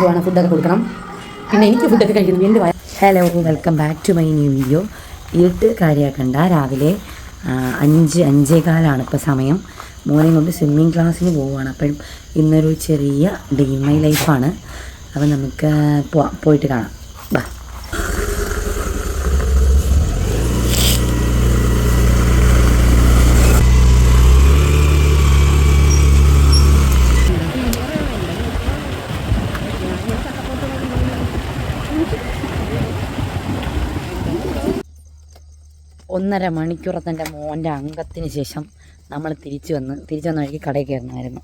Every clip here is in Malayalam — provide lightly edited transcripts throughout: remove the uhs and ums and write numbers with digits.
എന്തുവാണ് ഫുഡൊക്കെ കൊടുക്കണം. പിന്നെ എനിക്ക് ഫുഡൊക്കെ കഴിക്കണം എൻ്റെ hello, welcome back to my new video. ഇരുട്ട് കാര്യമാക്കണ്ട, രാവിലെ 5-5:15 ഇപ്പോൾ സമയം. മോനെ കൊണ്ട് സ്വിമ്മിങ് ക്ലാസ്സിന് പോവുകയാണ്. അപ്പോഴും ഇന്നൊരു ചെറിയ ഡേ ഇൻ മൈ ലൈഫാണ്. അപ്പം നമുക്ക് പോയിട്ട് കാണാം. ബാ. ഒന്നര മണിക്കൂറത്തെ മോൻ്റെ അംഗത്തിന് ശേഷം നമ്മൾ തിരിച്ചു വന്ന വഴിക്ക് കടയിൽ കയറണമായിരുന്നു.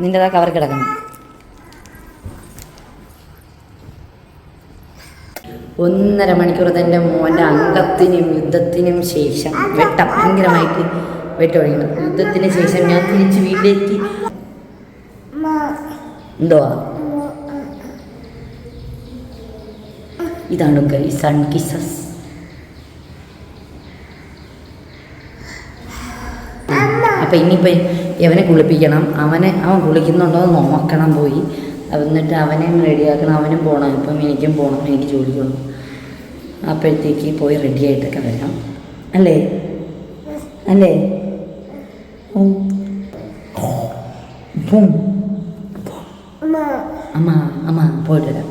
നിൻ്റെതാ കവർ കിടക്കണം. 1.5 മണിക്കൂർ എൻ്റെ മോൻ്റെ അംഗത്തിനും യുദ്ധത്തിനും ശേഷം ഭയങ്കരമായിട്ട് വെട്ടൊഴിക്കണം. യുദ്ധത്തിന് ശേഷം ഞാൻ തിരിച്ച് വീട്ടിലേക്ക് എന്തുവാ ഇതാണ് സൺ കിസസ്. അപ്പം ഇനിയിപ്പോൾ ഇവനെ കുളിപ്പിക്കണം. അവൻ കുളിക്കുന്നുണ്ടോ എന്ന് നോക്കണം പോയി. എന്നിട്ട് അവനെ റെഡിയാക്കണം. അവനും പോകണം. ഇപ്പം എനിക്കും പോകണം, എനിക്ക് ജോലിക്ക് പോകണം. അപ്പോഴത്തേക്ക് പോയി റെഡിയായിട്ടൊക്കെ വരാം. അല്ലേ അല്ലേ അമ്മ അമ്മ പോയിട്ട് വരാം.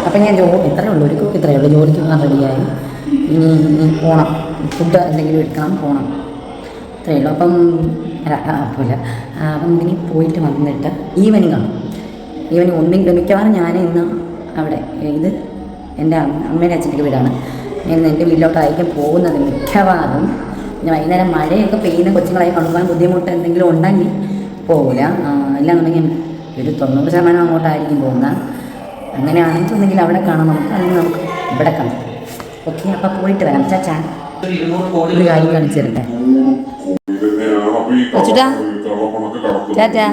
അപ്പം ഞാൻ ഇത്രയേ ഉള്ളൂ, ഒരു കുക്ക് ഇത്രയേ ഉള്ളൂ. ജോലിക്ക് പോകാൻ റെഡിയായി. ഇനി പോകണം, ഫുഡ് എന്തെങ്കിലും എടുക്കണം, പോകണം. ഇത്രയേ ഉള്ളൂ. അപ്പം ഇനി പോയിട്ട് വന്നിട്ട് ഈവനിങ് കാണും. ഈവനിങ് മിക്കവാറും ഞാൻ ഇന്ന് അവിടെ ഇത് എൻ്റെ അമ്മയുടെ അച്ഛൻ്റെ വീടാണ്. ഞാൻ എൻ്റെ വീട്ടിലോട്ടായിരിക്കും പോകുന്നത് മിക്കവാറും. പിന്നെ വൈകുന്നേരം മഴയൊക്കെ പെയ്യുന്ന കൊച്ചുങ്ങളായി കൊണ്ടുപോകാൻ ബുദ്ധിമുട്ട് എന്തെങ്കിലും ഉണ്ടെങ്കിൽ പോകില്ല. ഇല്ലാന്നുണ്ടെങ്കിൽ ഒരു 90% അങ്ങോട്ടായിരിക്കും പോകുന്നത്. അങ്ങനെയാണെന്നുണ്ടെങ്കിൽ അവിടെ കാണാം നമുക്ക്, അല്ലെങ്കിൽ നമുക്ക് ഇവിടെ കാണാം. ഓക്കെ, അപ്പം പോയിട്ട് വരാം. ചാച്ചാ ഒരു കാര്യം കാണിച്ചു തരട്ടെ. കൊച്ചുട്ടാ ടാറ്റാ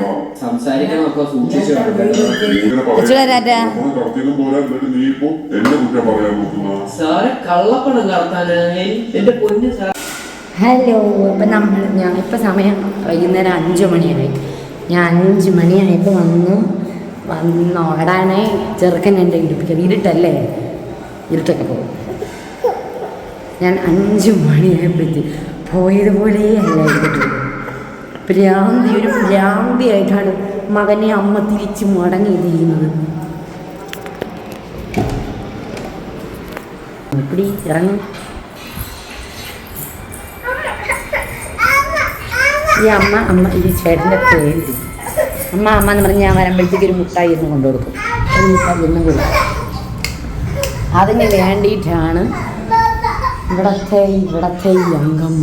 കൊച്ചുടാ ടാറ്റാ. ഹലോ, അപ്പം ഞാനിപ്പോൾ സമയം വൈകുന്നേരം 5 മണിയായി. ഞാൻ 5 മണിയായപ്പോൾ വന്നോടാനെ ചെറുക്കൻ എൻ്റെ ഇടിപ്പിക്കുക. ഇരുട്ടല്ലേ, ഇരുട്ടൊക്കെ പോകും. ഞാൻ 5 മണിയായപ്പോഴത്തേക്ക് പോയതുപോലെ അല്ല ഇരുട്ടിട്ട്. ഒരു ഭ്രാന്തിയായിട്ടാണ് മകനെ അമ്മ തിരിച്ച് മടങ്ങി ചെയ്യുന്നത്. എപ്പടി ഇറങ്ങും ഈ അമ്മ ഈ ചേട്ടൻ്റെ പേര് അമ്മ എന്ന് പറഞ്ഞ് ഞാൻ വരുമ്പോഴത്തേക്ക് ഒരു മുട്ടായി ഇരുന്ന് കൊണ്ടുകൊടുക്കും. ഒരു മുട്ടായി എന്നും കൊടുക്കും. അതിന് വേണ്ടിയിട്ടാണ് ഇവിടത്തെ അംഗം.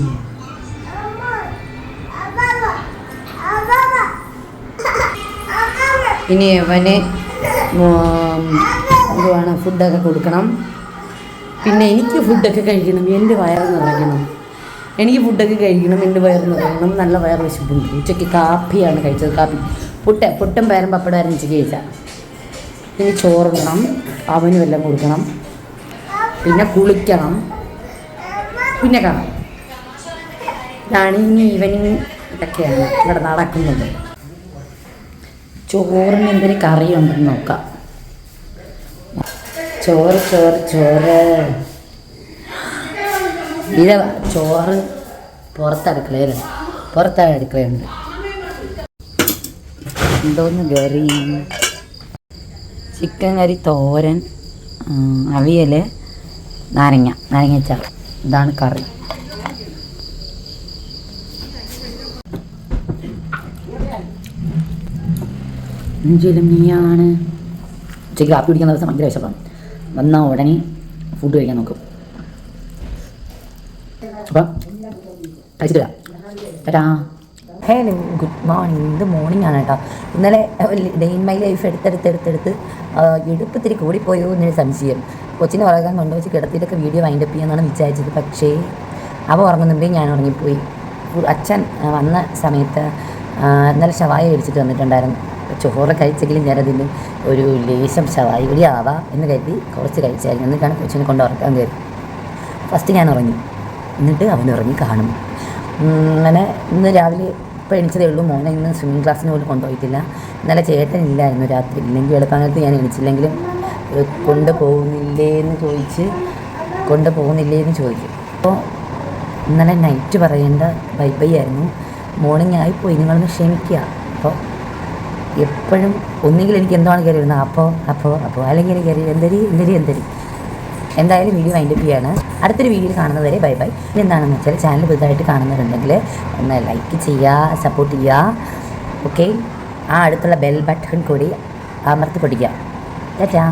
ഇനി അവന് എന്തുവാണ് ഫുഡൊക്കെ കൊടുക്കണം. പിന്നെ എനിക്ക് ഫുഡൊക്കെ കഴിക്കണം, എൻ്റെ വയറ് നിറയ്ക്കണം. എനിക്ക് ഫുഡൊക്കെ കഴിക്കണം, എൻ്റെ വയറ് നിറയണം. നല്ല വയറ് വിശപ്പുണ്ട്. ഉച്ചയ്ക്ക് കാപ്പിയാണ് കഴിച്ചത്. പുട്ടും പയറും പപ്പടമായിരുന്നു ഉച്ചയ്ക്ക് കഴിച്ചാൽ. ഇനി ചോറിടണം, അവനും എല്ലാം കൊടുക്കണം. പിന്നെ കുളിക്കണം, പിന്നെ കാണാം. ഇതാണ് ഇനി ഈവനിങ് ഇതൊക്കെയാണ് ഇവിടെ നടക്കുന്നത്. ചോറിന് എന്തൊരു കറിയുണ്ടെന്ന് നോക്കാം. ചോറ് ചോറ് പുറത്തടുക്കളയുണ്ട്. എന്തോന്ന് കറി, ചിക്കൻ കറി, തോരൻ, അവിയൽ, നാരങ്ങാച്ചാർ. ഇതാണ് കറി. എങ്കിലും നീയാണ്. ഉച്ചയ്ക്ക് കാപ്പി കുടിക്കുന്ന ദിവസം ഭയങ്കര വിശപ്പാണ്. വന്നാൽ ഉടനെ ഫുഡ് കഴിക്കാൻ നോക്കും. അപ്പം കഴിച്ചിട്ടില്ല ചേട്ടാ. Hello, good morning. ഇത് മോർണിംഗ് ആണ് കേട്ടോ. ഇന്നലെ ഡേ ഇൻ മൈ ലൈഫ് എടുത്തെടുത്ത് എടുപ്പത്തിരി കൂടിപ്പോയോ എന്നൊരു സംശയം. കൊച്ചിനെ ഉറങ്ങാൻ കൊണ്ടുവച്ച് കിടത്തിയിട്ടൊക്കെ വീഡിയോ വൈൻഡപ്പ് ചെയ്യാമെന്നാണ് വിചാരിച്ചത്. പക്ഷേ അവ ഉറങ്ങുന്നുമ്പേ ഞാൻ ഉറങ്ങിപ്പോയി. അച്ഛൻ വന്ന സമയത്ത് ഇന്നലെ ഷവായ കഴിച്ചിട്ട് വന്നിട്ടുണ്ടായിരുന്നു. ചോറ് കഴിച്ചെങ്കിലും ഞാനതിന് ഒരു ലേശം ഷവായ കൂടി ആവാം എന്ന് കരുതി കുറച്ച് കഴിച്ചായിരുന്നു. എന്നിട്ടാണ് കൊച്ചിനെ കൊണ്ട് ഉറക്കാൻ കയറി. ഫസ്റ്റ് ഞാൻ ഉറങ്ങി, എന്നിട്ട് അവൻ ഉറങ്ങി കാണും. അങ്ങനെ ഇന്ന് രാവിലെ ഇപ്പോൾ എണിച്ചതേ ഉള്ളൂ. മോനെ ഇന്ന് സ്വിമ്മിങ് ക്ലാസ്സിന് പോലും കൊണ്ടുപോയിട്ടില്ല. ഇന്നലെ ചേട്ടനില്ലായിരുന്നു രാത്രി. ഇല്ലെങ്കിൽ വെളുപ്പാങ്ങലത്ത് ഞാൻ എണിച്ചില്ലെങ്കിലും കൊണ്ടുപോകുന്നില്ലേന്ന് ചോദിക്കും. അപ്പോൾ ഇന്നലെ നൈറ്റ് പറയേണ്ട ബൈ ആയിരുന്നു. മോർണിംഗ് ആയിപ്പോയി, നിങ്ങളൊന്ന് ക്ഷമിക്കുക. അപ്പോൾ എപ്പോഴും ഒന്നുകിൽ എനിക്ക് എന്താണ് കയറി വരുന്നത് അപ്പോൾ അല്ലെങ്കിൽ എനിക്ക് എന്തരി. എന്തായാലും വീഡിയോ വൈൻഡപ്പ് ചെയ്യാണ്. അടുത്തൊരു വീഡിയോയിൽ കാണുന്നവരെ ബൈ. എന്താണെന്ന് വെച്ചാൽ ചാനൽ പുതുതായിട്ട് കാണുന്നവരുണ്ടെങ്കിൽ ഒന്ന് ലൈക്ക് ചെയ്യുക, സപ്പോർട്ട് ചെയ്യുക. ഓക്കെ, ആ അടുത്തുള്ള ബെൽ ബട്ടൺ കൂടി അമർത്തി പൊടിക്കുക. ടാറ്റാ.